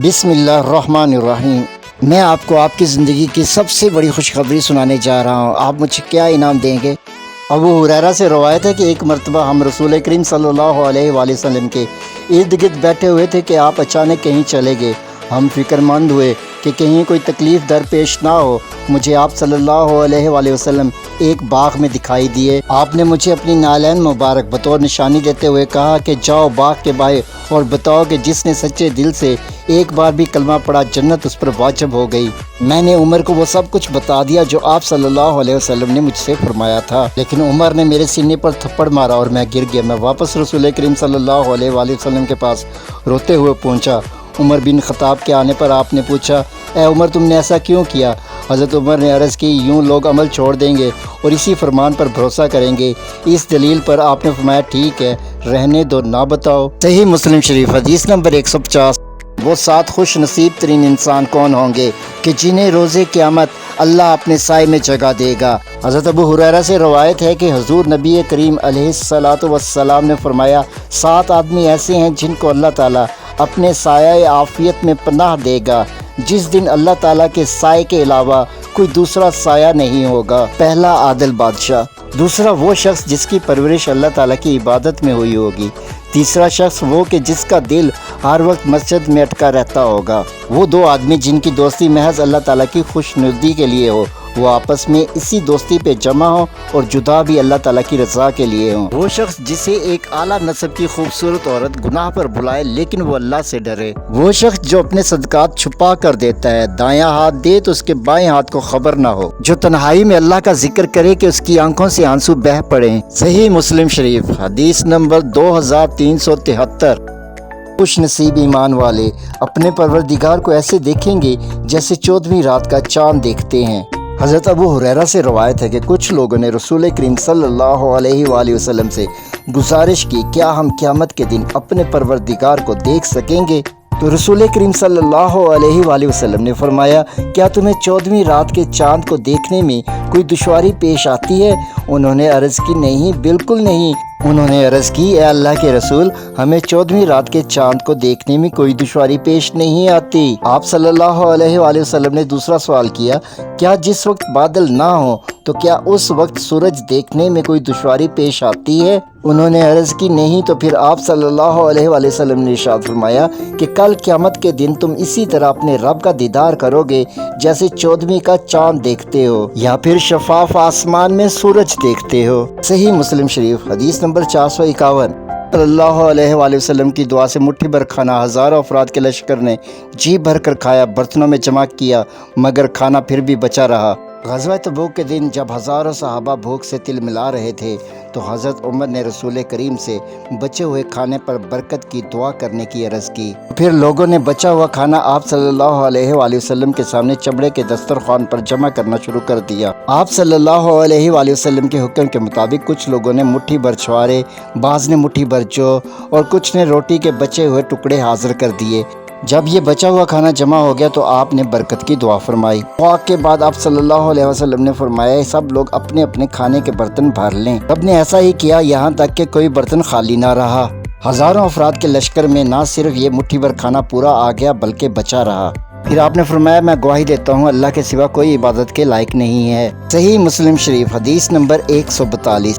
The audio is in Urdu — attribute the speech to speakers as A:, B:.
A: بسم اللہ الرحمن الرحیم۔ میں آپ کو آپ کی زندگی کی سب سے بڑی خوشخبری سنانے جا رہا ہوں۔ آپ مجھے کیا انعام دیں گے؟ ابو ہریرہ سے روایت ہے کہ ایک مرتبہ ہم رسول کریم صلی اللہ علیہ وآلہ وسلم کے ارد گرد بیٹھے ہوئے تھے کہ آپ اچانک کہیں چلے گئے۔ ہم فکر مند ہوئے کہ کہیں کوئی تکلیف درپیش نہ ہو۔ مجھے آپ صلی اللہ علیہ وآلہ وسلم ایک باغ میں دکھائی دیے۔ آپ نے مجھے اپنی نالین مبارک بطور نشانی دیتے ہوئے کہا کہ جاؤ باغ کے باہر اور بتاؤ کہ جس نے سچے دل سے ایک بار بھی کلمہ پڑھا جنت اس پر واجب ہو گئی۔ میں نے عمر کو وہ سب کچھ بتا دیا جو آپ صلی اللہ علیہ وسلم نے مجھ سے فرمایا تھا، لیکن عمر نے میرے سینے پر تھپڑ مارا اور میں گر گیا۔ میں واپس رسول کریم صلی اللہ علیہ وآلہ وسلم کے پاس روتے ہوئے پہنچا۔ عمر بن خطاب کے آنے پر آپ نے پوچھا، اے عمر تم نے ایسا کیوں کیا؟ حضرت عمر نے عرض کی، یوں لوگ عمل چھوڑ دیں گے اور اسی فرمان پر بھروسہ کریں گے۔ اس دلیل پر آپ نے فرمایا ٹھیک ہے، رہنے دو، نہ بتاؤ۔ صحیح مسلم شریف حدیث نمبر 150۔ وہ 7 خوش نصیب ترین انسان کون ہوں گے کہ جنہیں روز قیامت اللہ اپنے سائے میں جگہ دے گا؟ حضرت ابو ہریرہ سے روایت ہے کہ حضور نبی کریم علیہ الصلاۃ والسلام نے فرمایا، 7 آدمی ایسے ہیں جن کو اللہ تعالیٰ اپنے سایہ عافیت میں پناہ دے گا جس دن اللہ تعالیٰ کے سائے کے علاوہ کوئی دوسرا سایہ نہیں ہوگا۔ پہلا عادل بادشاہ، دوسرا وہ شخص جس کی پرورش اللہ تعالیٰ کی عبادت میں ہوئی ہوگی، تیسرا شخص وہ کہ جس کا دل ہر وقت مسجد میں اٹکا رہتا ہوگا، وہ 2 آدمی جن کی دوستی محض اللہ تعالیٰ کی خوش ندی کے لیے ہو، وہ آپس میں اسی دوستی پہ جمع ہوں اور جدا بھی اللہ تعالیٰ کی رضا کے لیے ہوں، وہ شخص جسے ایک اعلیٰ نسب کی خوبصورت عورت گناہ پر بلائے لیکن وہ اللہ سے ڈرے، وہ شخص جو اپنے صدقات چھپا کر دیتا ہے، دایاں ہاتھ دے تو اس کے بائیں ہاتھ کو خبر نہ ہو، جو تنہائی میں اللہ کا ذکر کرے کہ اس کی آنکھوں سے آنسو بہہ پڑیں۔ صحیح مسلم شریف حدیث نمبر 2373۔ خوش نصیب ایمان والے اپنے پروردگار کو ایسے دیکھیں گے جیسے 14ویں رات کا چاند دیکھتے ہیں۔ حضرت ابو ہریرہ سے روایت ہے کہ کچھ لوگوں نے رسول کریم صلی اللہ علیہ وآلہ وسلم سے گزارش کی، کیا ہم قیامت کے دن اپنے پروردگار کو دیکھ سکیں گے؟ تو رسول کریم صلی اللہ علیہ وآلہ وسلم نے فرمایا، کیا تمہیں 14ویں رات کے چاند کو دیکھنے میں کوئی دشواری پیش آتی ہے؟ انہوں نے عرض کی، نہیں، بالکل نہیں۔ انہوں نے عرض کی، اے اللہ کے رسول، ہمیں 14ویں رات کے چاند کو دیکھنے میں کوئی دشواری پیش نہیں آتی۔ آپ صلی اللہ علیہ وآلہ وسلم نے دوسرا سوال کیا، کیا جس وقت بادل نہ ہو تو کیا اس وقت سورج دیکھنے میں کوئی دشواری پیش آتی ہے؟ انہوں نے عرض کی، نہیں۔ تو پھر آپ صلی اللہ علیہ وآلہ وسلم نے ارشاد فرمایا کہ کل قیامت کے دن تم اسی طرح اپنے رب کا دیدار کرو گے جیسے 14ویں کا چاند دیکھتے ہو یا پھر شفاف آسمان میں سورج دیکھتے ہو۔ صحیح مسلم شریف حدیث نمبر 451۔ صلی اللہ علیہ وآلہ وسلم کی دعا سے مٹھی بھر کھانا ہزاروں افراد کے لشکر نے جی بھر کر کھایا، برتنوں میں جمع کیا، مگر کھانا پھر بھی بچا رہا۔ غزوہ تبوک کے دن جب ہزاروں صحابہ بھوک سے تل ملا رہے تھے تو حضرت عمر نے رسول کریم سے بچے ہوئے کھانے پر برکت کی دعا کرنے کی عرض کی۔ پھر لوگوں نے بچا ہوا کھانا آپ صلی اللہ علیہ وآلہ وسلم کے سامنے چمڑے کے دسترخوان پر جمع کرنا شروع کر دیا۔ آپ صلی اللہ علیہ وآلہ وسلم کے حکم کے مطابق کچھ لوگوں نے مٹھی بھر چھوارے، بعض نے مٹھی بھر جو اور کچھ نے روٹی کے بچے ہوئے ٹکڑے حاضر کر دیے۔ جب یہ بچا ہوا کھانا جمع ہو گیا تو آپ نے برکت کی دعا فرمائی۔ دعا کے بعد آپ صلی اللہ علیہ وسلم نے فرمایا، سب لوگ اپنے اپنے کھانے کے برتن بھر لیں۔ سب نے ایسا ہی کیا یہاں تک کہ کوئی برتن خالی نہ رہا۔ ہزاروں افراد کے لشکر میں نہ صرف یہ مٹھی بھر کھانا پورا آ گیا بلکہ بچا رہا۔ پھر آپ نے فرمایا، میں گواہی دیتا ہوں اللہ کے سوا کوئی عبادت کے لائق نہیں ہے۔ صحیح مسلم شریف حدیث نمبر 142۔